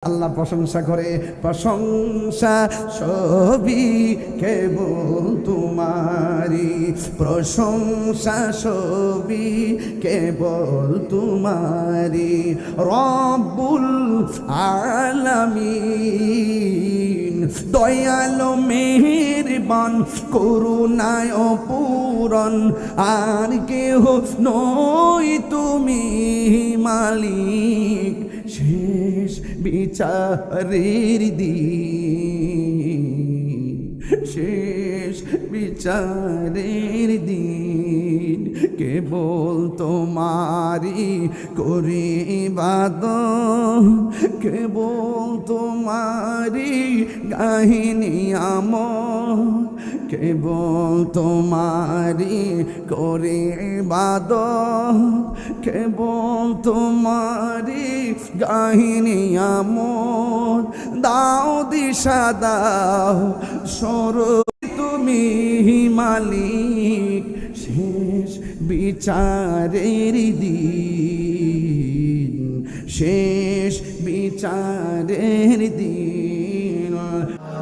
আল্লাহ প্রশংসা করে, প্রশংসা সবই কেবল তোমারি, প্রশংসা সবই কেবল তোমারি। রব্বুল আলামিন দয়ালো মেহেরবান করুণায় পূরণ, আর কেহ নই তুমি মালিক শেষ বিচারের দিন, শেষ বিচারের দিন কেবল তোমারি করি ইবাদত, কেবল তোমারি কাহিনী আমল, কেবল তোমারি করি ইবাদত, কেবল তোমারি কাহিনী আমল। দাও দিশা দাও সরো তুমি মালিক শেষ বিচারের দিন, শেষ বিচারের দিন।